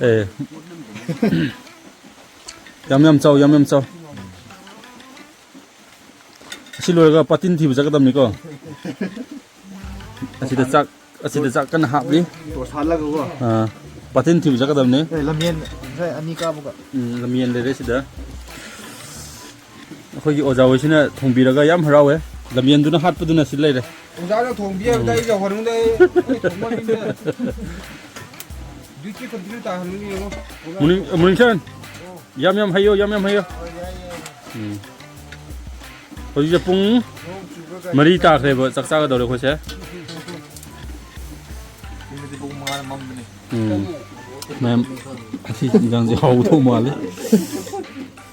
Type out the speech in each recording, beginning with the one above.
예. 얌얌짜오 얌얌짜오 실로가 빠틴 TV 자가답니까? 아시다 짝 깐 합리? 또 살라고. 아 빠틴 TV 자가답네. 네, 라면 네, 아니 까보가. 라면 레레시다. 거기 오자오시나 통비라가 얌 하라we. 라면두나 핫부두나 실레래. 오자랑 동비에다 이제 하는데 정말인데 뒤치 컨트롤 다 하는 게 이거 무닝천 얌얌 하요 얌얌 하요. 거기 이제 뿡 머리 딱 해봐 싹싹 더려 고세. 이제 보고 말하는 맘드네. ꯃꯌꯥꯝ ꯑꯁꯤ ꯏꯟꯖꯥꯡꯁꯦ ꯍꯥꯎꯗꯧ ꯃꯥꯜꯂꯦ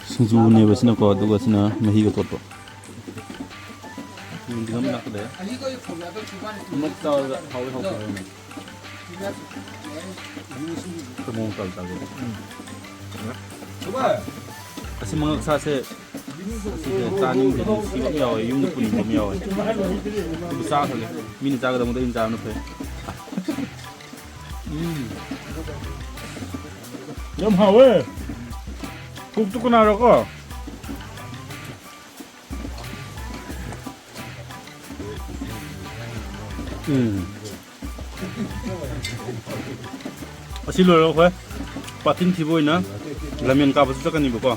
ꯁꯤꯡꯖꯨꯅꯦꯕ ꯁꯤꯅꯀꯣ ꯑꯗꯨꯒ ꯁꯤꯅ ꯃꯍꯤꯒ ꯇꯣꯠꯄ ꯌꯨꯝꯗꯤꯒꯝ ꯂꯥꯛꯀꯗꯦ ꯑꯃꯨꯛ ꯆꯥꯎꯔꯒ ꯍꯥꯎꯋꯤ ꯍꯥꯎꯇꯕ ꯃꯑꯣꯡ ꯇꯧ ꯇꯥꯒꯦ ꯑꯁꯤ ꯃꯉꯛ ꯁꯥꯁꯦ ꯑꯁꯤꯁꯦ ꯆꯥꯅꯤꯡꯗꯦ ꯁꯤꯕ ꯑꯃ ꯌꯥꯎꯋꯦ ꯌꯨꯝꯗ ꯄꯨꯅꯤꯡꯕ ꯑꯃ ꯌꯥꯎꯋꯦ ꯑꯗꯨ ꯆꯥꯈ꯭ꯔꯒꯦ ꯃꯤꯅ ꯆꯥꯒꯗꯕꯗ ꯑꯩꯅ ꯆꯥꯕꯅ ꯐꯩ ꯌꯥꯝ ꯍꯥꯎꯋꯦ ꯀꯣꯛꯇꯨ ꯀꯅꯥꯔꯣꯀꯣ ꯑꯁꯤ ꯂꯣꯏꯔꯒ ꯑꯩꯈꯣꯏ ꯄꯥꯇꯤꯟ ꯊꯤꯕ ꯑꯣꯏꯅ ꯂꯃꯦꯟ ꯀꯥꯕꯁꯨ ꯆꯠꯀꯅꯤꯕꯀꯣ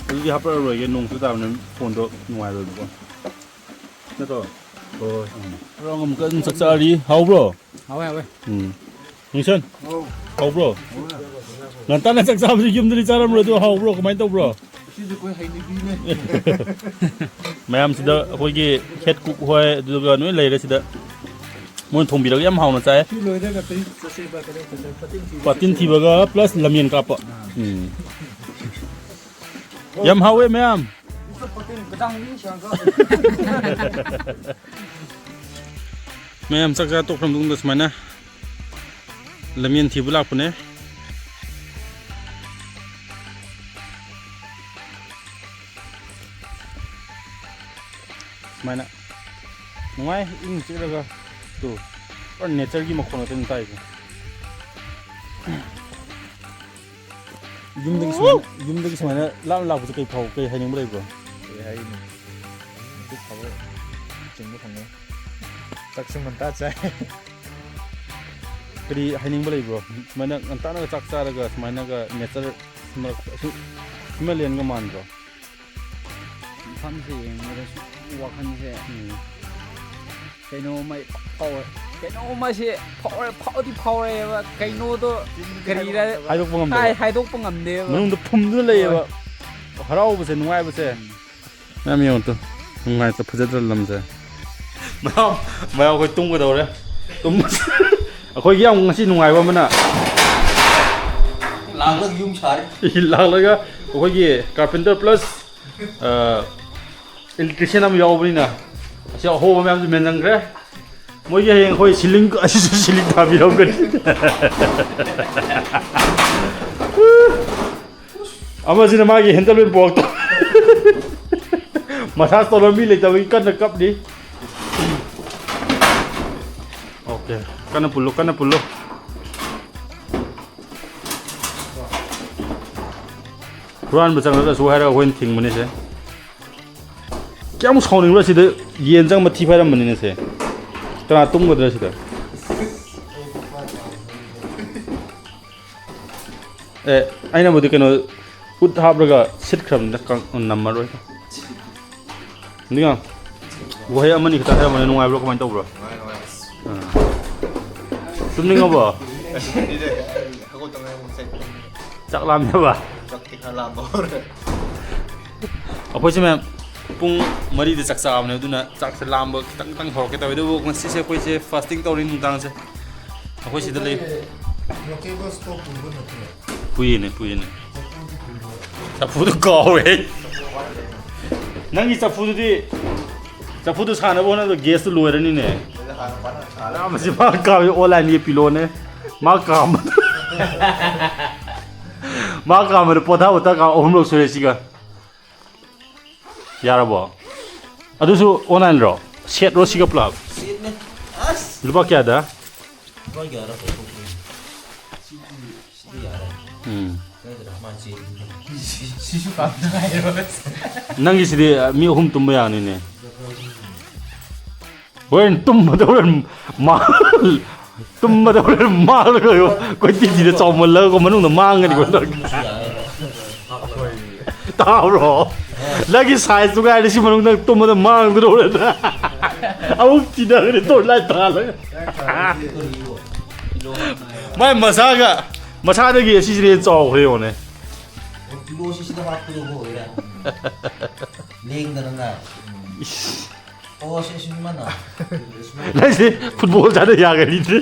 ꯑꯗꯨꯗꯤ ꯍꯥꯞꯄꯛꯑꯔꯣꯏꯒꯦ ꯅꯣꯡꯁꯨ ꯇꯥꯕꯅꯤꯅ ꯐꯣꯟꯗꯣ ꯅꯨꯡꯉꯥꯏꯔꯣꯏꯕꯀꯣ ꯅꯠꯇ꯭ꯔꯣ ꯍꯣꯏ ꯍꯣꯏ ꯑꯃꯨꯛꯀ ꯑꯗꯨꯝ ꯆꯥꯛ ꯆꯥꯔꯤ ꯍꯥꯎꯕ꯭ꯔꯣ 하와이 하와이 ꯅꯨꯡꯁꯟ ꯍꯥꯎꯕ꯭ꯔꯣ ꯉꯟꯇꯥꯅ ꯆꯥꯛ ꯆꯥꯕꯁꯤ ꯌꯨꯝꯗꯗꯤ ꯆꯥꯔꯝꯔꯣꯏꯗꯣ ꯍꯥꯎꯕ꯭ꯔꯣ ꯀꯃꯥꯏꯅ ꯇꯧꯕ꯭ꯔꯣ 시즈 거의 하이니비네. ꯃꯌꯥꯝꯁꯤꯗ ꯑꯩꯈꯣꯏꯒꯤ ꯍꯦꯠ ꯀꯨꯛ ꯍꯣꯏ ꯑꯗꯨꯒ ꯅꯣꯏ ꯂꯩꯔꯦ ꯁꯤꯗ ꯃꯣꯏꯅ ꯊꯣꯡꯕꯤꯔꯒ ꯌꯥꯝ ꯍꯥꯎꯅ ꯆꯥꯏ 필로에다가 또 쓰세바 그래. ꯄꯥꯇꯤꯟ ꯊꯤꯕꯒ ꯄ꯭ꯂꯁ ꯂꯃꯦꯟ ꯀꯥꯞꯄ ꯌꯥꯝ ꯍꯥꯎꯋꯦ ꯃꯌꯥꯝ ꯃꯌꯥꯝ ꯆꯥꯛ ꯆꯥ ꯇꯣꯛꯈ꯭ꯔ ꯃꯇꯨꯡꯗ ꯁꯨꯃꯥꯏꯅ ꯂꯃꯦꯟ ꯊꯤꯕ ꯂꯥꯛꯄꯅꯦ ꯁꯨꯃꯥꯏꯅ ꯅꯨꯡꯉꯥꯏ ꯏꯪ ꯆꯤꯛꯂꯒ ꯇꯨ ꯄꯨꯔꯥ ꯅꯦꯆꯔꯒꯤ ꯃꯈꯣꯟ ꯉꯥꯛꯇꯅꯤ ꯇꯥꯏꯁꯦ ꯌꯨꯝꯗꯒꯤ ꯁꯨꯃꯥꯏꯅ ꯂꯥꯞꯅ ꯂꯥꯛꯄꯁꯦ ꯀꯩ ꯍꯥꯏꯅꯤꯡꯕ ꯂꯩꯕ꯭ꯔꯣ? ꯀꯩ ꯍꯥꯏꯅꯤ? ꯃꯇꯤꯛ ꯐꯕ ꯆꯤꯡꯕ ꯐꯪꯉꯦ. ꯆꯥꯛꯁꯨ ꯉꯟꯇꯥ ꯆꯥꯏ. ꯀꯔꯤ ꯍꯥꯏꯅꯤꯡꯕ ꯂꯩꯕ꯭ꯔꯣ? ꯁꯨꯃꯥꯏꯅ ꯉꯟꯇꯥꯅꯒ ꯆꯥꯛ ꯆꯥꯔꯒ ꯁꯨꯃꯥꯏꯅꯒ ꯅꯦꯆꯔ ꯍꯤꯃꯥꯂꯌꯟꯒ ꯃꯥꯟꯕ꯭ꯔꯣ? ꯃꯐꯝꯁꯦ ꯌꯦꯡꯕꯗꯁꯨ ꯋꯥꯈꯜꯁꯦ ꯀꯩꯅꯣꯝꯃ ꯐꯥꯎꯋꯦ ꯀꯩꯅꯣꯝꯃꯁꯦ ꯐꯥꯎꯗꯤ ꯐꯥꯎꯔꯦꯕ ꯀꯩꯅꯣꯗꯣ ꯀꯔꯤꯔ ꯍꯥꯏꯗꯣꯛꯄ ꯉꯝꯗꯦ. ꯍꯥꯏꯗꯣꯛꯄ ꯉꯝꯗꯦꯕ ꯃꯅꯨꯡꯗ ꯐꯨꯝꯗꯨꯅ ꯂꯩꯌꯦꯕ ꯍꯔꯥꯎꯕꯁꯦ ꯅꯨꯡꯉꯥꯏꯕꯁꯦ ꯃꯌꯥꯝ ꯌꯦꯡꯉꯣ ꯅꯨꯡꯉꯥꯏꯇ ꯐꯖꯗ꯭ꯔ ꯂꯝꯁꯦ ꯃꯌꯥꯝ ꯑꯩꯈꯣꯏ ꯇꯨꯝꯒꯗꯧꯔꯦ ꯑꯩꯈꯣꯏꯒꯤ ꯌꯥꯝ ꯉꯁꯤ ꯅꯨꯡꯉꯥꯏꯕ ꯑꯃꯅ ꯂꯥꯛꯂꯒ ꯌꯨꯝ ꯁꯥꯔꯦ. ꯂꯥꯛꯂꯒ ꯑꯩꯈꯣꯏꯒꯤ ꯀꯥꯔꯄꯦꯟꯇꯔ ꯄ꯭ꯂꯁ ꯏꯂꯦꯛꯇ꯭ꯔꯤꯁꯤꯌꯟ ꯑꯃ ꯌꯥꯎꯕꯅꯤꯅ ꯑꯁꯤ ꯑꯍꯣꯕ ꯃꯌꯥꯝꯁꯨ ꯃꯦꯟꯖꯟꯈ꯭ꯔꯦ ꯃꯣꯏꯒꯤ ꯍꯌꯦꯡ ꯑꯩꯈꯣꯏ ꯁꯤꯂꯤꯡ ꯑꯁꯤꯁꯨ ꯁꯤꯂꯤꯡ ꯊꯥꯕꯤꯔꯝꯒꯅꯤ ꯑꯃꯁꯤꯅ ꯃꯥꯒꯤ ꯍꯦꯟꯗꯜꯃꯦꯟ ꯕꯣꯛꯇꯣ ꯃꯁꯥꯖ ꯇꯧꯔ ꯃꯤ ꯂꯩꯇꯕꯒꯤ ꯀꯟꯅ ꯀꯞꯂꯤ ꯑꯣꯀꯦ ꯀꯟꯅ ꯄꯨꯜꯂꯣ ꯍꯨꯔꯥꯟꯕ ꯆꯪꯉꯒꯁꯨ ꯍꯥꯏꯔꯒ ꯑꯩꯈꯣꯏꯅ ꯊꯤꯡꯕꯅꯤꯁꯦ ꯀꯌꯥꯃꯨꯛ ꯁꯥꯎꯅꯤꯡꯕ꯭ꯔꯥ ꯁꯤꯗ ꯌꯦꯟ ꯆꯪꯕ ꯊꯤ ꯐꯥꯏꯔꯝꯕꯅꯤꯅꯦ ꯁꯦ ꯀꯅꯥ ꯇꯨꯝꯒꯗ꯭ꯔꯥ ꯁꯤꯗ ꯑꯩꯅꯕꯨꯗꯤ ꯀꯩꯅꯣ ꯎꯠ ꯍꯥꯞꯂꯒ ꯁꯤꯠꯈ꯭ꯔꯕꯅꯤꯅ ꯅꯝꯃꯔꯣꯏ ꯅꯤꯉꯥ ꯋꯥꯍꯩ ꯑꯃꯅꯤ ꯈꯛꯇ ꯍꯥꯏꯔꯝꯕꯅꯦ ꯅꯨꯡꯉꯥꯏꯕ꯭ꯔꯣ ꯀꯃꯥꯏꯅ ꯇꯧꯕ꯭ꯔꯣ ꯇꯨꯝꯅꯤꯡꯉꯕꯣ ꯆꯥꯛ ꯂꯥꯝꯗꯕ ꯑꯩꯈꯣꯏꯁꯦ ꯃꯌꯥꯝ ꯄꯨꯡ 4ꯗ ꯆꯥꯛ ꯆꯥꯕꯅꯦ ꯑꯗꯨꯅ ꯆꯥꯛꯁꯦ ꯂꯥꯝꯕ ꯈꯤꯇꯪ ꯍꯧꯔꯛꯀꯦ ꯇꯧꯋꯦ ꯑꯗꯨꯕꯨ ꯉꯁꯤꯁꯦ ꯑꯩꯈꯣꯏꯁꯦ ꯐꯥꯁꯇꯤꯡ ꯇꯧꯔꯤ ꯅꯨꯡꯗꯥꯡꯁꯦ ꯑꯩꯈꯣꯏ ꯁꯤꯗ ꯂꯩ ꯄꯨꯏꯅꯦ ꯆꯐꯨꯗꯨ ꯀꯥꯎꯋꯦ ꯅꯪꯒꯤ ꯆꯐꯨꯗꯨ ꯁꯥꯟꯅꯕ ꯍꯣꯠꯅꯕꯗ ꯒꯦꯁꯇꯨ ꯂꯣꯏꯔꯅꯤꯅꯦ ꯃꯁꯤ ꯃꯥ ꯀꯥꯝꯃꯤ ꯑꯣꯟꯂꯥꯏꯟꯒꯤ ꯄꯤꯂꯣꯅꯦ ꯃꯥ ꯀꯥꯝꯕꯗ ꯄꯣꯊꯥ 3ꯔꯛ ꯁꯨꯔꯦ ꯁꯤꯒ ꯌꯥꯔꯕꯣ ꯑꯗꯨꯁꯨ ꯑꯣꯟꯂꯥꯏꯟꯔꯣ ꯁꯦꯠꯔꯣ ꯁꯤꯒ ꯄꯨꯂꯞ ꯂꯨꯄꯥ ꯀꯌꯥꯗ 시슈 감당하 이러면서. 낭기 시대 미홈 tumba 야니네. 웬 tumba 오늘 마 tumba 오늘 마르고요. 꼬치지에 쪼물러고 만ung도 망가니고. 따로. lagi size juga ada sih menung nang tumba mang terus. Aku tidak ada tolak talang. Mai masaga lagi sih sih jauh he one. Kilosi sih dah aku tu ya. Leng dah na. Oh sih mana? Lagi football jadi ya kali itu.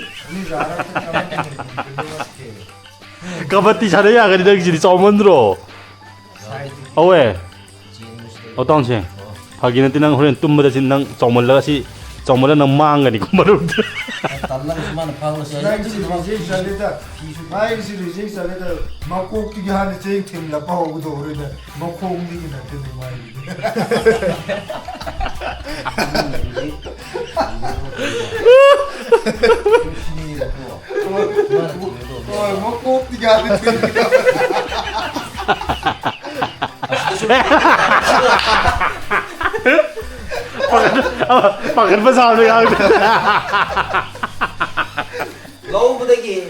Kabati jadi ya kali lagi jadi jauh mandro. Awe. 어떤 생? 하기는 tinang horen tumba 진낭 정말라시 정말라 nang 망가니 그말을. 달랑 수만 파워 시. 나이지 살리다. 나이지 살리다. 막고 뛰게 하는 제일 팀나 파워도 그러네. 막고 움직이는 되는 말이. 막고 뛰게 하는 팀. Pakai pasal tu yang. Lau lagi.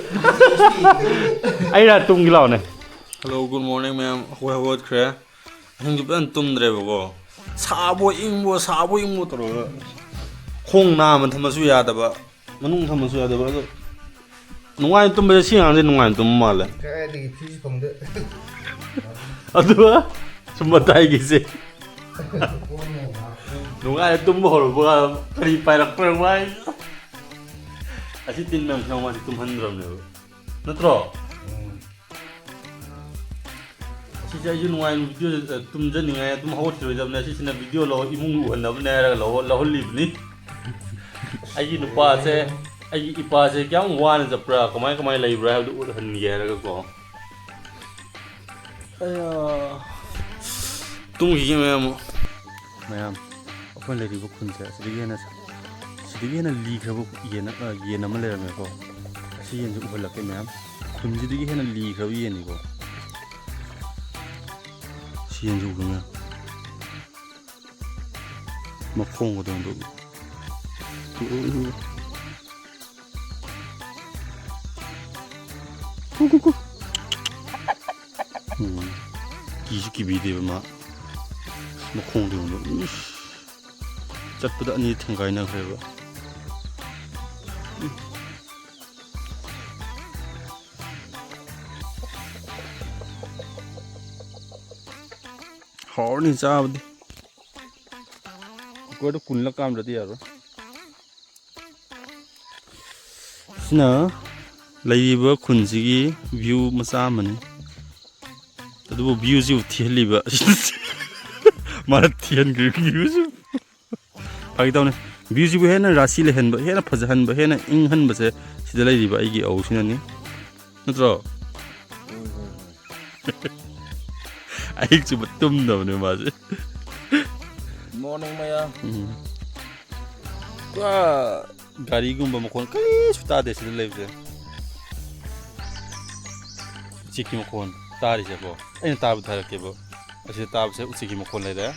Aira tum gila ne. Hello, good morning ma'am. How are you today? Hang jupan tum dre bago. Sabo ingmo toro. Khong na man thama su ya da ba. Manung thama su ya da ba. Nungai tum ba siang de nungai tum ma le. 그래도 피지 봉데. Aduh, cuma tai gisi. Nungai tum bor ba kari pairak perwai. Asi tin mem khong ma tum handram ne. Natro. Sisa yu nungai video tum jan ngai tum hot ro jab na sisa video lo imung lu na na ra lo lip ni. Ai nu pa se ai ipa se kyang wan japra kamai lai bra ha du han ye ra ko. Aya. Tung hi ma'am. अपन ले ribo खुनसे सिदिगे ना ली खबो ये ना मले रमे को असि येन जु उबलके ma'am खुनजिदिगे हेना ली खबो ये नि को सियन जु गना मफोंग को दंदो कुकुकु 기죽기 비디오마 मफोंग दंदो चटपटा अनि थंगाइना खरेबा हॉर्नी चाबदी कोड कुनला काम रदी यार सिना लैबा खुनसिगी व्यू मसा मने तदबो व्यू जु थिलिबा मारा थियन व्यू जु पागी तौने व्यू है ना राशि लेहन है ना फजहन है ना इंहन बसे सिदा लैरिबा आइगी औसिनानी नत्रो आइक छु बतुम दबने माजे Morning maya. वा गाड़ी गुम्बा मखोन कई सुता दे सिदा लैबसे चिकी मखोन तारि से बो ऐन ताब थारके बो असे ताब से उचिकी मखोन ले रे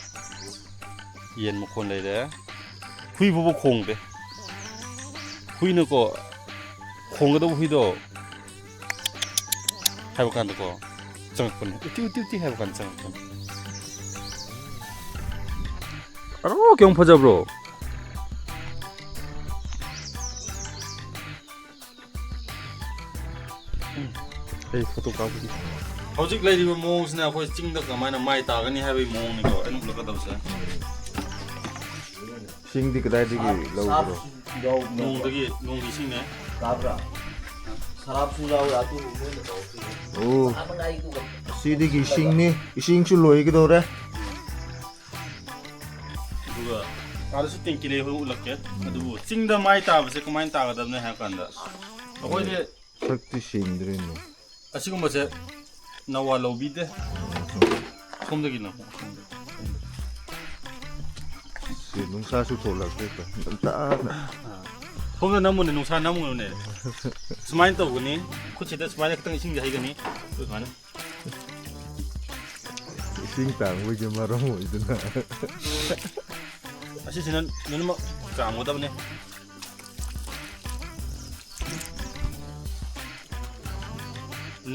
येन मखोन ले रे हुई बो खोंग दे हुई न को खोंग दो हुई दो हाइब कान को चंगपन उति हाइब कान चंगपन अरो क्यों फजा bro A photo काबुदी हौजिक लैरिबो मोंगसना अखोय Ching the कमायना माइ तागनी हाइबै मोंग नि को एनु लकदबसे 싱디 그다이디기 러우로. 농덕이 농기시네. Kabra. Sarap sulau atu 오, apa ngai tu 시디기 싱니 싱출 로이기도 그래. 누가 알아서 땡기래 후 울럭게. 아두고 찡다 마이 따버세 그마인 따가다네 하간다. 어거이데 석디 싱들이노. 아시고 뭐제 나와 로비데. 솜덕이나. 농사수 돌라그랬다. 나 ꯐꯣꯡꯗ ꯅꯝꯃꯨꯅꯦ ꯅꯨꯡꯁꯥ ꯅꯝꯃꯨꯅꯦ ꯁꯨꯃꯥꯏꯅ ꯇꯧꯒꯅꯤ ꯈꯨꯠꯁꯤꯗ ꯁꯨꯃꯥꯏꯅ ꯈꯤꯇꯪ ꯏꯁꯤꯡꯁꯦ ꯍꯩꯒꯅꯤ ꯁꯨꯃꯥꯏꯅ ꯏꯁꯤꯡ ꯇꯥꯡꯕꯒꯤ ꯃꯔꯝ ꯑꯣꯏꯗꯨꯅ ꯑꯁꯤꯁꯤꯅ ꯂꯣꯏꯅꯃꯛ ꯆꯥꯝꯒꯗꯕꯅꯦ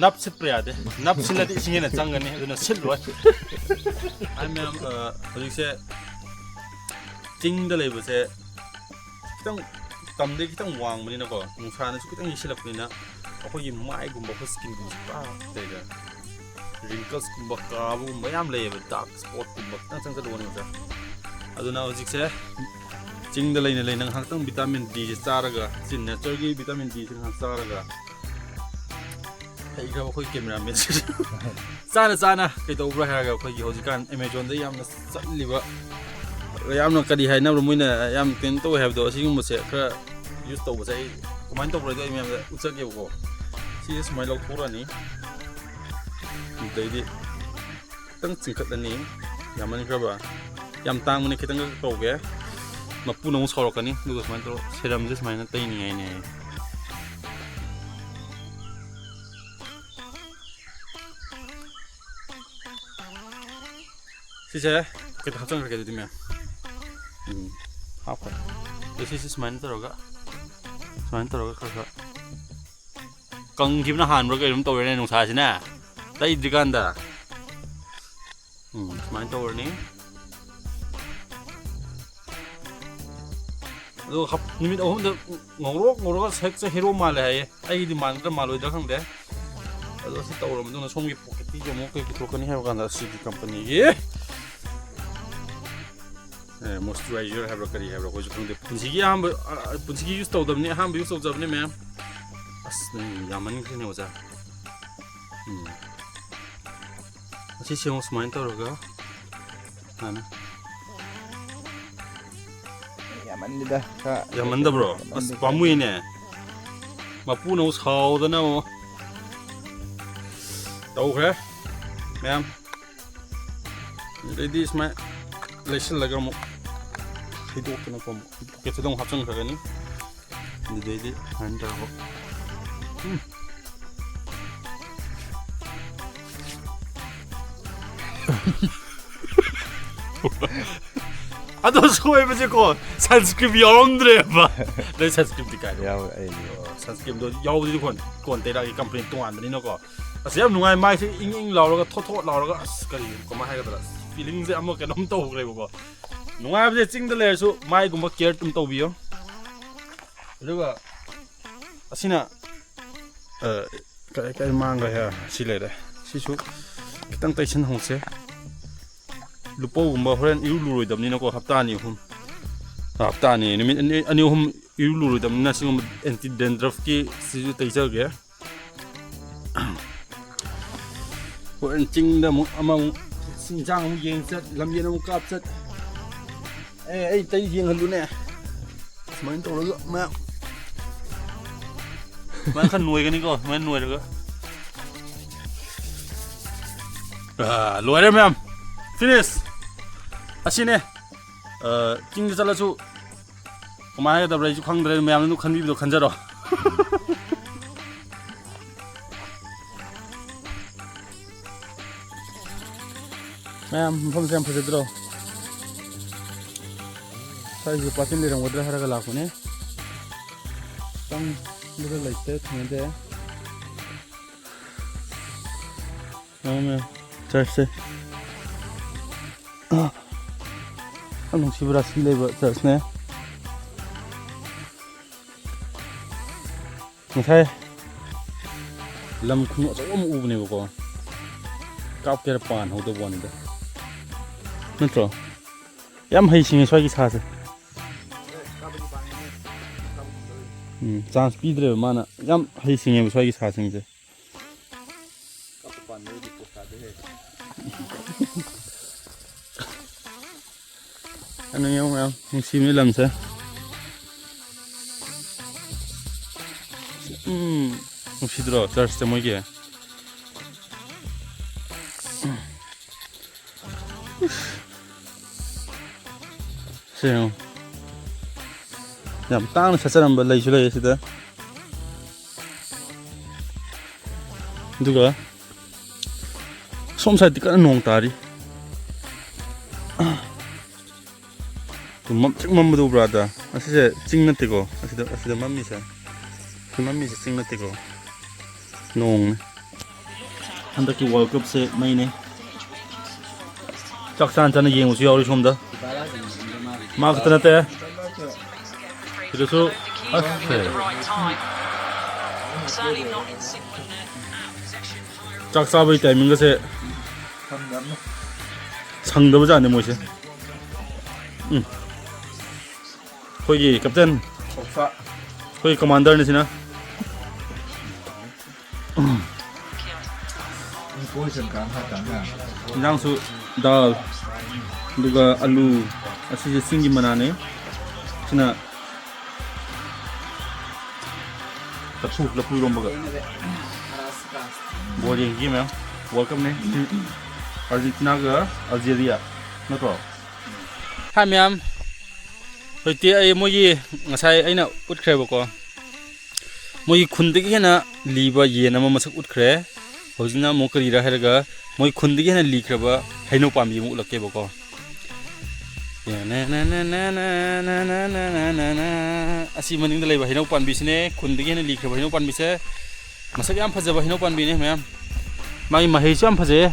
ꯅꯞ ꯁꯤꯠꯄ ꯌꯥꯗꯦ ꯅꯞ ꯁꯤꯠꯂꯗꯤ ꯏꯁꯤꯡ ꯍꯦꯟꯅ ꯆꯪꯒꯅꯤ ꯑꯗꯨꯅ ꯁꯤꯠꯂꯣꯏ ꯑꯩ ꯃꯌꯥꯝ ꯍꯧꯖꯤꯛꯁꯦ ꯆꯤꯡꯗ ꯂꯩꯕꯁꯦ ꯈꯤꯇꯪ ꯇꯝꯗꯒꯤ ꯈꯤꯇꯪ ꯋꯥꯡꯕꯅꯤꯅꯀꯣ ꯅꯨꯡꯁꯥꯅꯁꯨ ꯈꯤꯇꯪ ꯌꯩꯁꯤꯜꯂꯛꯄꯅꯤꯅ ꯑꯩꯈꯣꯏꯒꯤ ꯃꯥꯏꯒꯨꯝꯕ ꯑꯩꯈꯣꯏ ꯁ꯭ꯀꯤꯟꯒꯨꯝꯕꯁꯦ ꯄꯨꯔꯥ ꯀꯩꯗ ꯔꯤꯡꯀꯜꯁꯀꯨꯝꯕ ꯀꯥꯕꯒꯨꯝꯕ ꯌꯥꯝ ꯂꯩꯌꯦꯕ ꯗꯥꯔꯛ ꯁ꯭ꯄꯣꯠꯀꯨꯝꯕ ꯈꯤꯇꯪ ꯆꯪꯁꯤꯜꯂꯛꯑꯣ ꯅꯨꯡꯁꯥ ꯑꯗꯨꯅ ꯍꯧꯖꯤꯛꯁꯦ ꯆꯤꯡꯗ ꯂꯩꯅ ꯉꯥꯏꯍꯥꯛꯇꯪ ꯚꯤꯇꯥꯃꯤꯟ ꯗꯤꯁꯦ ꯆꯥꯔꯒ ꯁꯤ ꯅꯦꯆꯔꯒꯤ ꯚꯤꯇꯥꯃꯤꯟ ꯗꯤꯁꯦ ꯉꯥꯏꯍꯥꯛ ꯆꯥꯔꯒ ꯍꯩꯈ꯭ꯔꯕ ꯑꯩꯈꯣꯏ ꯀꯦꯃꯦꯔꯥꯃꯦꯟꯁꯤꯁꯨ ꯆꯥꯅ ꯀꯩꯗꯧꯕ꯭ꯔꯥ ꯍꯥꯏꯔꯒ ꯑꯩꯈꯣꯏꯒꯤ ꯍꯧꯖꯤꯛꯀꯥꯟ ꯑꯦꯃꯥꯖꯣꯟꯗ ꯌꯥꯝꯅ ꯆꯠꯂꯤꯕ ꯌꯥꯝꯅ ꯀꯔꯤ ꯍꯥꯏꯅꯕ꯭ꯔꯣ ꯃꯣꯏꯅ ꯌꯥꯝ ꯀꯩꯅꯣ ꯇꯧꯋꯦ ꯍꯥꯏꯕꯗꯣ ꯑꯁꯤꯒꯨꯝꯕꯁꯦ ꯈꯔ ꯌꯨꯁ ꯇꯧꯕꯁꯦ ꯑꯩ ꯀꯃꯥꯏꯅ ꯇꯧꯕ꯭ꯔꯥꯗꯣ ꯑꯩ ꯃꯌꯥꯝꯗ ꯎꯠꯆꯒꯦꯕꯀꯣ ꯁꯤꯁꯦ ꯁꯨꯃꯥꯏꯅ ꯂꯧꯊꯣꯛꯑꯅꯤ ꯑꯗꯩꯗꯤ ꯈꯤꯇꯪ ꯆꯤꯡꯈꯠꯂꯅꯤ ꯌꯥꯝꯃꯟꯈ꯭ꯔꯕ ꯌꯥꯝ ꯇꯥꯡꯕꯅꯤ ꯈꯤꯇꯪ ꯇꯧꯒꯦ ꯃꯄꯨꯅ ꯑꯃꯨꯛ ꯁꯥꯎꯔꯛꯀꯅꯤ ꯑꯗꯨꯒ ꯁꯨꯃꯥꯏꯅ ꯇꯧꯔ ꯁꯦꯔꯝꯁꯦ ꯁꯨꯃꯥꯏꯅ ꯇꯩꯅꯤꯡꯉꯥꯏꯅꯦ ꯁꯤꯁꯦ ꯀꯩꯇ ꯍꯥꯞꯆꯟꯈ꯭ꯔꯒꯦ ꯑꯗꯨꯗꯤ ꯃꯌꯥꯝ ꯍꯥꯞꯈ꯭ꯔꯦ ꯑꯗꯣ ꯁꯤꯁꯦ ꯁꯨꯃꯥꯏꯅ ꯇꯧꯔꯒ ꯈꯔ ꯀꯪꯈꯤꯕꯅ ꯍꯥꯟꯕ꯭ꯔꯥ ꯀꯩꯅꯣꯝ ꯇꯧꯔꯦꯅꯦ ꯅꯨꯡꯁꯥꯁꯤꯅ ꯇꯩꯗ꯭ꯔꯤꯀꯥꯟꯗ ꯁꯨꯃꯥꯏꯅ ꯇꯧꯔꯅꯤ ꯑꯗꯣ ꯅꯨꯃꯤꯠ 3ꯗ ꯉꯧꯔꯒ ꯁꯦꯛꯁꯦ ꯍꯦꯔꯣ ꯃꯥꯜꯂꯦ ꯍꯥꯏꯌꯦ ꯑꯩꯒꯤꯗꯤ ꯃꯥꯟꯒꯗ꯭ꯔꯥ ꯃꯥꯜꯂꯣꯏꯗ꯭ꯔꯥ ꯈꯪꯗꯦ ꯑꯗꯣ ꯁꯤ ꯇꯧꯔꯕ ꯃꯇꯨꯡꯗ ꯁꯣꯝꯒꯤ ꯄꯣꯀꯦꯠꯀꯤꯁꯨ ꯑꯃꯨꯛ ꯀꯩ ꯄꯨꯊꯣꯛꯀꯅꯤ ꯍꯥꯏꯕ ꯀꯥꯟꯗ ꯁꯤꯒꯤ ꯀꯝꯄꯅꯤꯒꯤ ꯃꯣꯏꯁꯆꯨꯔꯥꯏꯖꯔ ꯍꯥꯏꯕ꯭ꯔꯥ ꯀꯔꯤ ꯍꯥꯏꯕ꯭ꯔꯥ ꯑꯩꯈꯣꯏꯁꯨ ꯈꯪꯗꯦ ꯄꯨꯟꯁꯤꯒꯤ ꯌꯨꯁ ꯇꯧꯗꯕꯅꯤ ꯑꯍꯥꯟꯕ ꯌꯨꯁ ꯇꯧꯖꯕꯅꯤ ꯃꯌꯥꯝ ꯑꯁ ꯅꯪ ꯌꯥꯝꯃꯟꯈ꯭ꯔꯦꯅꯦ ꯑꯣꯖꯥ ꯑꯁꯤꯁꯦ ꯑꯃꯨꯛ ꯁꯨꯃꯥꯏꯅ ꯇꯧꯔꯒ ꯍꯥꯟꯅ ꯌꯥꯝꯃꯟꯗꯦꯗ ꯌꯥꯝꯃꯟꯗꯕ꯭ꯔꯣ ꯑꯁ ꯄꯥꯝꯃꯨꯏꯅꯦ ꯃꯄꯨꯅ ꯑꯃꯨꯛ ꯁꯥꯎꯗꯅ ꯑꯃꯨꯛ ꯇꯧꯈ꯭ꯔꯦ ꯃꯌꯥꯝ ꯑꯗꯩꯗꯤ ꯁꯨꯃꯥꯏꯅ ꯂꯩꯁꯤꯜꯂꯒ ꯑꯃꯨꯛ ꯍꯩꯗꯣꯛꯇꯅꯀꯣ ꯑꯃꯨꯛ ꯄꯣꯀꯦꯠꯁꯤꯗ ꯑꯃꯨꯛ ꯍꯥꯞꯆꯤꯟꯈ꯭ꯔꯒꯅꯤ ꯑꯗꯨꯗꯩꯗꯤ ꯁꯨꯃꯥꯏꯅ ꯇꯧꯔꯒ ꯑꯗꯣ ꯁꯣꯏꯕꯁꯦꯀꯣ ꯁꯟꯁꯀ꯭ꯔꯤꯟ ꯌꯥꯎꯔꯝꯗ꯭ꯔꯦꯕ ꯅꯣꯏ ꯁꯟꯁꯀ꯭ꯔꯤꯟꯗꯤ ꯀꯥꯏꯗ ꯌꯥꯎꯋꯦ ꯑꯩꯗꯤ ꯁꯟꯁꯀ꯭ꯔꯤꯟꯗꯣ ꯌꯥꯎꯕꯗꯤ ꯀꯣꯟ ꯇꯩꯔꯥꯒꯤ ꯀꯝꯄꯅꯤ ꯇꯣꯉꯥꯟꯕꯅꯤꯅꯀꯣ ꯑꯁ ꯌꯥꯝ ꯅꯨꯡꯉꯥꯏ ꯃꯥꯏꯁꯦ ꯏꯪ ꯂꯥꯎꯔꯒ ꯊꯣꯠ ꯂꯥꯎꯔꯒ ꯑꯁ ꯀꯔꯤ ꯀꯃꯥꯏꯅ ꯍꯥꯏꯒꯗ꯭ꯔꯥ ꯐꯤꯂꯤꯡꯁꯦ ꯑꯃ ꯀꯩꯅꯣꯝ ꯇꯧꯈ꯭ꯔꯦꯕꯀꯣ ꯅꯨꯡꯉꯥꯏꯕꯁꯦ ꯆꯤꯡꯗ ꯂꯩꯔꯁꯨ ꯃꯥꯏꯒꯨꯝꯕ ꯀꯦꯌꯔ ꯑꯗꯨꯝ ꯇꯧꯕꯤꯌꯣ ꯑꯗꯨꯒ ꯑꯁꯤꯅ ꯀꯔꯤ ꯃꯥꯡꯈ꯭ꯔꯦ ꯁꯤ ꯂꯩꯔꯦ ꯁꯤꯁꯨ ꯈꯤꯇꯪ ꯇꯩꯁꯟꯍꯧꯁꯦ ꯂꯨꯄꯧꯒꯨꯝꯕ ꯍꯣꯔꯦꯟ ꯏꯔꯨ ꯂꯨꯔꯣꯏꯗꯕꯅꯤꯅꯀꯣ ꯍꯞꯇꯥ 2 ꯅꯨꯃꯤꯠ 2-3 ꯏꯔꯨ ꯂꯨꯔꯣꯏꯗꯕꯅꯤꯅ ꯁꯤꯒꯨꯝꯕ ꯑꯦꯟꯇꯤ ꯗꯦꯟꯗ꯭ꯔꯐꯀꯤ ꯁꯤꯁꯨ ꯇꯩꯖꯒꯦ ꯍꯣꯔꯦꯟ ꯆꯤꯡꯗ ꯑꯃꯨꯛ ꯏꯟꯁꯥꯡ ꯑꯃꯨꯛ ꯌꯦꯡ ꯆꯠ ꯂꯝꯖꯦꯜ ꯑꯃꯨꯛ ꯀꯥꯞ ꯆꯠ ꯑꯩ ꯇꯩ ꯌꯦꯡꯍꯜꯂꯨꯅꯦ ꯁꯨꯃꯥꯏꯅ ꯇꯧꯔꯒ ꯃꯌꯥꯝ ꯁꯨꯃꯥꯏꯅ ꯈꯔ ꯅꯣꯏꯒꯅꯤꯀꯣ ꯁꯨꯃꯥꯏꯅ ꯅꯣꯏꯔꯒ ꯂꯣꯏꯔꯦ ꯃꯌꯥꯝ ꯐꯤꯅꯤꯁ ꯑꯁꯤꯅꯦ ꯆꯤꯡꯗ ꯆꯠꯂꯁꯨ ꯀꯃꯥꯏꯅ ꯍꯥꯏꯒꯗꯕ꯭ꯔꯥ ꯑꯩꯁꯨ ꯈꯪꯗ꯭ꯔꯦ ꯃꯌꯥꯝꯅ ꯑꯗꯨꯝ ꯈꯟꯕꯤꯕꯗꯣ ꯈꯟꯖꯔꯣ ꯃꯌꯥꯝ ꯃꯐꯝꯁꯦ ꯌꯥꯝ ꯐꯖꯗ꯭ꯔꯣ ꯁ꯭ꯋꯥꯏꯁꯨ ꯄꯥꯠꯆꯤꯟ ꯂꯩꯔꯝꯒꯗ꯭ꯔꯥ ꯍꯥꯏꯔꯒ ꯂꯥꯛꯄꯅꯦ ꯆꯪꯕꯗ ꯂꯩꯇꯦ ꯊꯦꯡꯅꯗꯦ ꯆꯔꯆꯁꯦ ꯌꯥꯝ ꯅꯨꯡꯁꯤꯕ ꯔꯥꯁꯤ ꯂꯩꯕ ꯆꯔꯆꯅꯦ ꯉꯁꯥꯏ ꯂꯝ ꯈꯨꯅꯨ ꯑꯆꯧꯕ ꯑꯃ ꯎꯕꯅꯦꯕꯀꯣ ꯀꯥꯞꯀꯦꯔ ꯄꯥꯟꯍꯧꯗꯕ ꯋꯥꯅꯤꯗ ꯅꯠꯇ꯭ꯔꯣ ꯌꯥꯝ ꯍꯩꯁꯤꯡꯉꯦ ꯁ꯭ꯋꯥꯏꯒꯤ ꯁꯥꯁꯦ ꯆꯥꯟꯁ ꯄꯤꯗ꯭ꯔꯦꯕ ꯃꯥꯅ ꯌꯥꯝ ꯍꯩꯁꯤꯡꯉꯦꯕ ꯁ꯭ꯋꯥꯏꯒꯤ ꯁꯥꯁꯤꯡꯁꯦ ꯑꯅ ꯌꯦꯡꯉꯨ ꯃꯌꯥꯝ ꯅꯨꯡꯁꯤꯕꯅꯤ ꯂꯝꯁꯦ ꯅꯨꯡꯁꯤꯗ꯭ꯔꯣ ꯆꯔꯆꯁꯦ ꯃꯣꯏꯒꯤ ꯁꯦ ꯌꯥꯝ ꯇꯥꯡꯅ ꯁꯠꯆꯔꯝꯕ ꯂꯩꯁꯨ ꯂꯩ ꯁꯤꯗ ꯑꯗꯨꯒ ꯁꯣꯝ ꯁꯥꯏꯗꯇꯤ ꯀꯟꯅ ꯅꯣꯡ ꯇꯥꯔꯤ ꯃꯝꯇ꯭ꯔꯤꯛ ꯃꯝꯕꯗꯨ ꯎꯕ꯭ꯔꯥꯗ ꯑꯁꯤꯁꯦ ꯆꯤꯡ ꯅꯠꯇꯦꯀꯣ ꯑꯁꯤꯗ ꯃꯝꯃꯤꯁꯦ ꯁꯤ ꯃꯝꯃꯤꯁꯦ ꯆꯤꯡ ꯅꯠꯇꯦꯀꯣ ꯅꯣꯡꯅꯦ ꯍꯟꯗꯛꯀꯤ ꯋꯥꯔꯜ ꯀꯞꯁꯦ ꯃꯩꯅꯦ ꯆꯥꯛ ꯆꯥꯅ ꯌꯦꯡꯕꯁꯨ ꯌꯥꯎꯔꯤ ꯁꯣꯝꯗ ꯃꯥ ꯈꯛꯇ ꯅꯠꯇꯦ ꯁꯤꯗꯁꯨ ꯑꯁ ꯆꯥꯛ ꯆꯥꯕꯒꯤ ꯇꯥꯏꯃꯤꯡꯒꯁꯦ ꯁꯪꯗꯕꯖꯥꯠꯅꯦ ꯃꯣꯏꯁꯦ ꯑꯩꯈꯣꯏꯒꯤ ꯀꯦꯞꯇꯦꯟ ꯑꯩꯈꯣꯏꯒꯤ ꯀꯃꯥꯟꯗꯔꯅꯤ ꯁꯤꯅ ꯏꯟꯖꯥꯡꯁꯨ ꯗꯥꯜ ꯑꯗꯨꯒ ꯑꯂꯨ ꯑꯁꯤꯁꯦ ꯆꯤꯡꯒꯤ ꯃꯅꯥꯅꯦ ꯁꯤꯅ ꯂꯐꯨ ꯏꯔꯣꯝꯕꯒ ꯕꯣꯜ ꯌꯦꯡꯈꯤ ꯃꯌꯥꯝ ꯋꯥꯔꯜ ꯀꯞꯅꯦ ꯑꯥꯔꯖꯦꯟꯇꯤꯅꯥꯒ ꯑꯜꯖꯦꯔꯤꯌꯥ ꯅꯠꯇ꯭ꯔꯣ ꯍꯥꯏ ꯃꯌꯥꯝ ꯍꯧꯖꯤꯛꯇꯤ ꯑꯩ ꯃꯣꯏꯒꯤ ꯉꯁꯥꯏ ꯑꯩꯅ ꯎꯠꯈ꯭ꯔꯦꯕꯀꯣ ꯃꯣꯏꯒꯤ ꯈꯨꯟꯗꯒꯤ ꯍꯦꯟꯅ ꯂꯤꯕ ꯌꯦꯟ ꯑꯃ ꯃꯁꯛ ꯎꯠꯈ꯭ꯔꯦ ꯍꯧꯖꯤꯛꯅ ꯑꯃꯨꯛ ꯀꯔꯤꯔ ꯍꯥꯏꯔꯒ ꯃꯣꯏ ꯈꯨꯟꯗꯒꯤ ꯍꯦꯟꯅ ꯂꯤꯈ꯭ꯔꯕ ꯍꯩꯅꯧ ꯄꯥꯝꯕꯤ ꯑꯃ ꯎꯠꯂꯛꯀꯦꯕꯀꯣ ꯑꯁꯤ ꯃꯅꯤꯡꯗ ꯂꯩꯕ ꯍꯩꯅꯧ ꯄꯥꯝꯕꯤꯁꯤꯅꯦ ꯈꯨꯟꯗꯒꯤ ꯍꯦꯟꯅ ꯂꯤꯈ꯭ꯔꯕ ꯍꯩꯅꯧ ꯄꯥꯝꯕꯤꯁꯦ ꯃꯁꯛ ꯌꯥꯝ ꯐꯖꯕ ꯍꯩꯅꯧ ꯄꯥꯝꯕꯤꯅꯦ ꯃꯌꯥꯝ ꯃꯥꯒꯤ ꯃꯍꯩꯁꯨ ꯌꯥꯝ ꯐꯖꯩꯌꯦ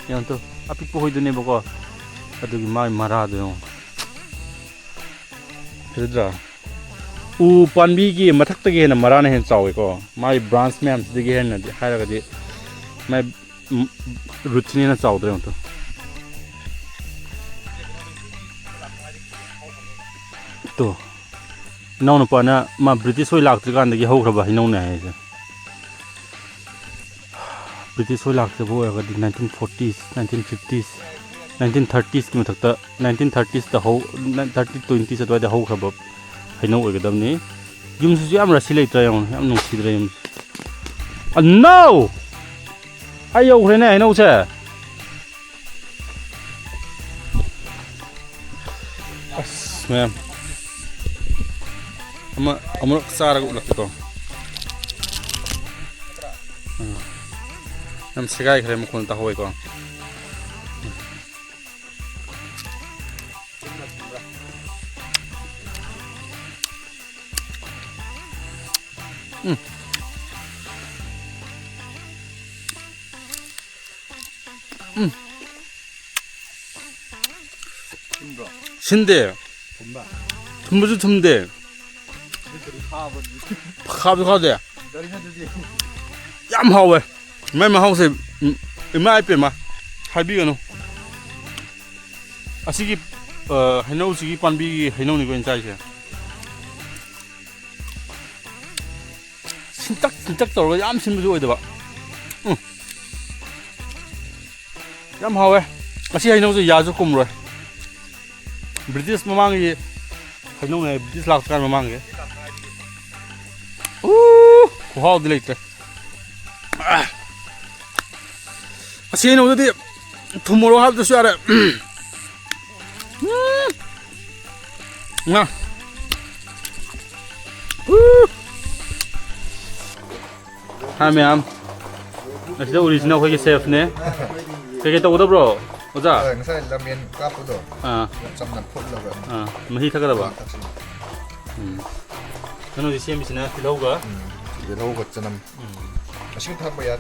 ꯌꯦꯡꯉꯣ ꯑꯄꯤꯛꯄ ꯍꯣꯏꯗꯨꯅꯦꯕꯀꯣ ꯑꯗꯨꯒꯤ ꯃꯥꯒꯤ ꯃꯔꯥꯗꯣ ꯌꯦꯡꯉꯣ ꯐꯖꯗ꯭ꯔꯥ ꯎ ꯄꯥꯝꯕꯤꯒꯤ ꯃꯊꯛꯇꯒꯤ ꯍꯦꯟꯅ ꯃꯔꯥꯅ ꯍꯦꯟꯅ ꯆꯥꯎꯋꯦꯀꯣ ꯃꯥꯒꯤ ꯕ꯭ꯔꯥꯟꯁ ꯃꯌꯥꯝꯁꯤꯗꯒꯤ ꯍꯦꯟꯅꯗꯤ ꯍꯥꯏꯔꯒꯗꯤ ꯃꯥꯏ ꯔꯨꯠꯁꯤꯅ ꯍꯦꯟꯅ ꯆꯥꯎꯗ꯭ꯔꯦ ꯑꯃꯨꯛꯇ ꯇꯣ ꯏꯅꯥꯎꯅꯨꯄꯥꯅ ꯃꯥ ꯕ꯭ꯔꯤꯇꯤꯁ ꯍꯣꯏ ꯂꯥꯛꯇ꯭ꯔꯤꯀꯥꯟꯗꯒꯤ ꯍꯧꯈ꯭ꯔꯕ ꯍꯩꯅꯧꯅꯦ ꯍꯥꯏꯁꯦ ꯕ꯭ꯔꯤꯇꯤꯁ ꯍꯣꯏ ꯂꯥꯛꯇꯕ ꯑꯣꯏꯔꯒꯗꯤ 1940s 1950s 1930sꯀꯤ ꯃꯊꯛꯇ 1930sꯗ 20s ꯑꯗꯨꯋꯥꯏꯗ ꯍꯧꯈ꯭ꯔꯕ ꯍꯩꯅꯧ ꯑꯣꯏꯒꯗꯕꯅꯤ ꯌꯨꯝꯁꯤꯁꯨ ꯌꯥꯝ ꯔꯥꯁꯤ ꯂꯩꯇ꯭ꯔꯥ ꯌꯦꯡꯉꯣ ꯌꯥꯝ ꯅꯨꯡꯁꯤꯗ꯭ꯔꯥ ꯌꯨꯝꯁꯦ ꯅꯣ ꯑꯩ ꯌꯧꯈ꯭ꯔꯦꯅꯦ ꯍꯩꯅꯧꯁꯦ ꯑꯁ ꯃꯌꯥꯝ ꯑꯃꯨꯔꯛ ꯆꯥꯔꯒ ꯎꯠꯂꯛꯀꯦꯀꯣ ꯌꯥꯝ ꯁꯦꯒꯥꯏꯈ꯭ꯔꯦ ꯃꯈꯣꯟ ꯇꯥꯍꯧꯋꯦꯀꯣ 신데 tumbuju tumde khab khade yam hawe mai ma hause mai pe ma habi gano asigi hainau sigi panbi hainau ni ko insai se sintak tawga yam sinbuju oidaba yam hawe asi hainau je yazu kumroi British mamanggi hainau ne British lakkan mamanggi khau de leite asi hainau de thumoro hab dasu are na ha ma'am asida original khoi chef ne ke tawda bro oja ngasa lamen kapudo chamna phulloga mahi thakadaba nanu di semi sina tilauga yelauga chanam asing thakba ya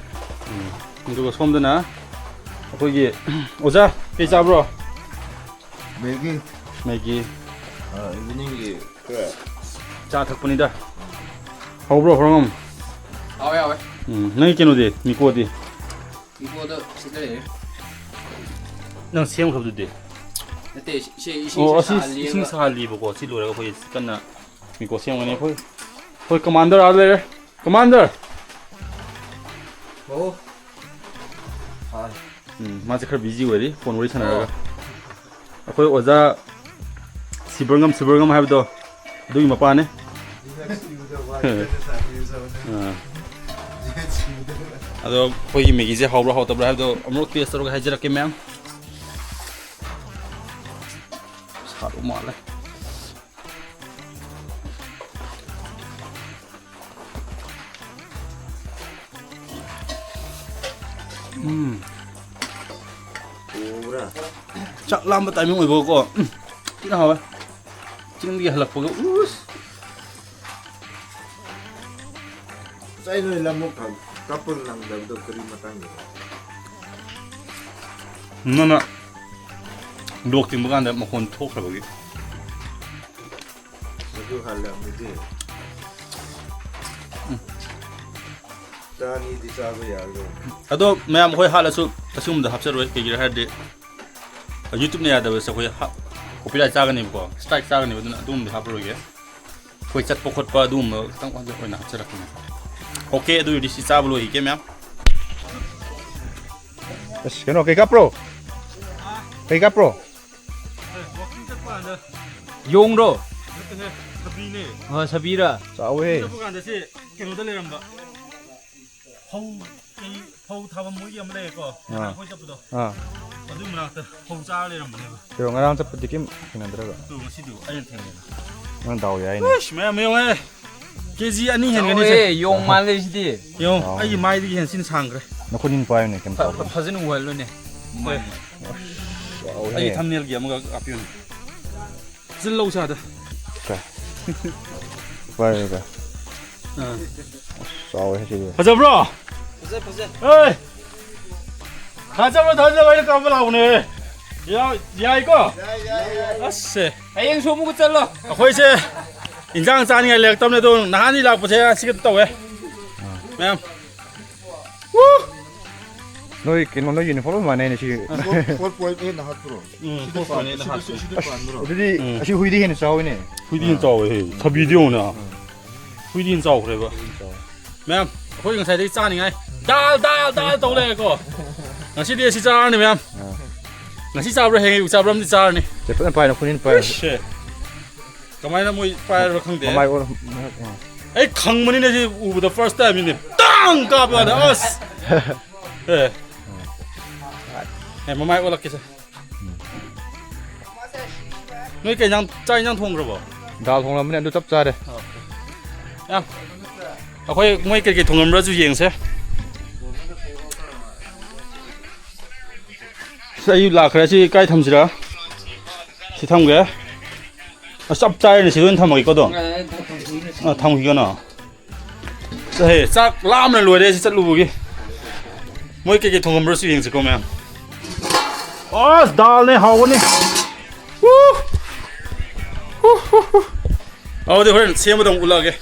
ndugo somdana akogi oja ke chabro Maggi evening gi cha thakpani da hawbro horongam awe nang keno de miko de 이거도 시들이 nang siam khabdu de 근데 oh si sali bogo si loraga hoi kanna miko siam ngane hoi commander are there commander oh ma je khar busy wari phone wari sanaraga akhoi oja sibergam habdo dui mapa ne ado khoi megi je hawra hawtabra habdo amrok taste toroga hajira ke ma'am saru mala 오라. 짝 람바 타이밍 오이버고 tina hawa tingdi halakpaga 사이는 일라모 까쁜 남자도 그림 맞다는 nana luộc ting baganda makon thokhrabagi 거 할래는데 다니 디자고 야고 ado mayam hoi halasu asumda hapsaroi kegira hade YouTube ne yada wesa hoi copyright chagani ko strike chagani baduna dum haproge hoi chat pokot pa dum tang kwa hoi na hapsarakna okay do disi chablo hi ke myam 그노 개가 프로 개가 프로 walking chat pa anda 용로 sabine 사비라 싸우해 baganda se keno da leramba hau thawam moi yam le ko hoi chapdo adu manakta hau cha leramba ne 그리고 나랑 잡듯이 김 그냥 들어가 tu ngasidu ayan thengena 난 다오야 이네 Ush, mẹ ơi. KG anh hẹn cái này 용 말레시디 Yo, ai mai đi hẹn xin sang cái. 너 코닌 봐요네 김 싸우 파지는 원로네. Ai thumbnail kia mà gặp yun. Rất lâu xa đó. 봐요가 싸우해 지금 가자 bro. 보세. Ê. 가자 bro 던져 봐 이렇게 한번 나오네. 야 이거. 아씨. 아잉 소무고 잘라. Khôi xe. 인장 짜는 게 렉 때문에 또 나한이 락 보세요. 시계 또 왜? 매 너 이렇게 너 유니폼 만에 시 폴폴 나 하트로 시도판에 나 시도 안 들어 어디 아시 후이디 해는 싸우네 후이딘 짜오 해. 다 비디오나. 후이딘 짜오 그래 봐. 매 khôi người thấy 짜는 게. 달 또 그래 이거. ngasi dia si car ni ma'am. ngasi sabra hengi sabram di car ni. 제프는 봐요 코닌 봐요 Shit. Kamay na mo fire ro khang de. 엄마 이거 Ay khang mani na si ubu the first time ni. Tang ka pa da us. Eh. Eh mamai wala kisa. Noi cái nhang chai nhang thong rồi bo. 다 통하면 너 잡자래 Ya. Akhoi moi cái thong ra ju yeng se. Sai la khra si kai tham sira. Si tham ge. sắp chai này chỉ tham một cái có đâu. Tham cái nào. Đây, chắc làm này lùi đây chắc lùi cái. Mỗi cái thùng ngâm rất suy nghĩ sẽ có mẹ. Dal này hào này. Đây hồi xem một đồng ula cái.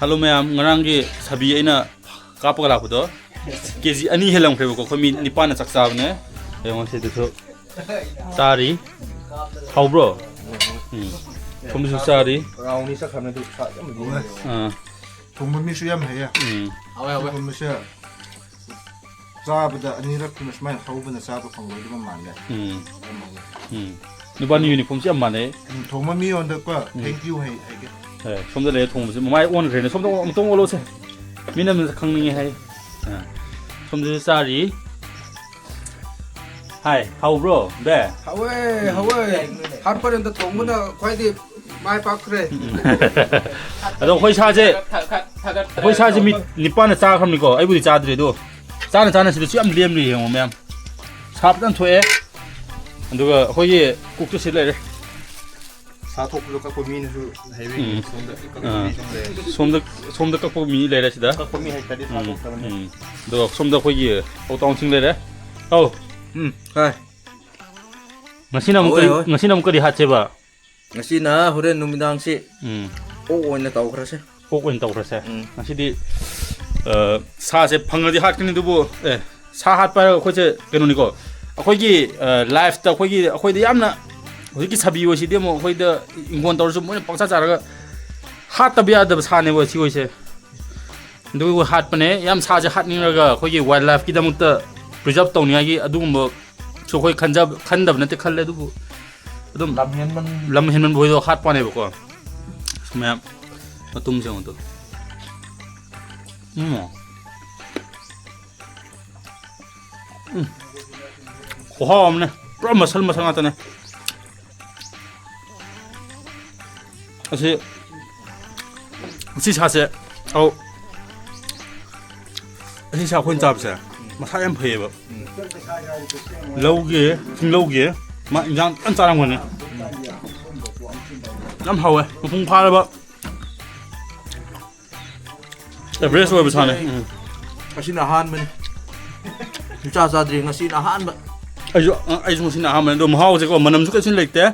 Hello mẹ, ngang cái sabi ấy na cáp cái nào đó. Cái gì anh ấy làm phải có không mình nipan là chắc sao nè. Đây mà sẽ được. Sari. How bro? 좀 쌀이. 라운이 시작하면도 동문미 수염 해야. 아왜 동문미 자보다 아니라 그만 하우브나 자보 방법이만 많네. 누바니 유니폼 좀 많네. 동문미 온다고 땡큐 해 이게. 예, 좀더 내 동무지 많이 오는 그래. 좀더 엄청 올라오세. 미나면 강릉에 해. 좀더 쌀이. Hi, how bro? There. 하웨 하루파는데 동문아 과이디 많이 바크래. 너 거기 사제. 거기 사제 미 니빠는 싸 합니까? 아이부디 짜드래도. 짜는 시도 좀 리엠리 형 오면. 사업단 토에. 누가 거기 국도 실래. 사토플로 갖고 미는수 해외 솜도 갖고 미 내려시다. 갖고 미 할때 사토 때문에. 너 솜도 거기 어떤 친구래? Hai. ngasi nam kari hat cheba. Ngasi na horen numidang si. 오오인데 따고 그러세. 오고인 따고 그러세. ngasi di 사세 방어디 hatkini 두부 사 hatpa 거제 그노니고 거기 라이프다 거기 얌나 거기 사비오시디 뭐 거기다 인권 떨어서 뭐 빵사 자라가 hat다비야다 사네고 시고이세. 누구 hatpane 얌 사제 hat닝라가 거기 와일드라이프 기다문다 preserve tawniagi adugumba so khoi khandab nate khalle du adum lam henman boi do khat pane bako sma matum se onto hom ne pro masal ngata ne asi sa se au asi sa khon jab se ꯃꯁꯥ ꯌꯥꯝ ꯐꯩꯌꯦꯕ ꯂꯧꯒꯤ ꯆꯤꯡꯂꯧꯒꯤ ꯃꯥ ꯏꯟꯖꯥꯡ ꯌꯥꯝ ꯆꯥꯔꯝꯒꯅꯤ ꯌꯥꯝ ꯍꯥꯎꯋꯦ ꯃꯄꯨꯡ ꯐꯥꯔꯕ ꯑꯦꯚꯔꯦꯁ ꯑꯣꯏꯕ ꯁꯥꯅꯦ ꯑꯁꯤꯅ ꯑꯍꯥꯟꯕꯅꯤ ꯆꯥ ꯆꯥꯗ꯭ꯔꯤ ꯉꯁꯤꯅ ꯑꯍꯥꯟꯕ ꯑꯩꯁꯨ ꯉꯁꯤꯅ ꯑꯍꯥꯟꯕꯅꯤ ꯑꯗꯣ ꯃꯍꯥꯎꯁꯦꯀꯣ ꯃꯅꯝꯁꯨ ꯀꯩꯁꯨ ꯂꯩꯇꯦ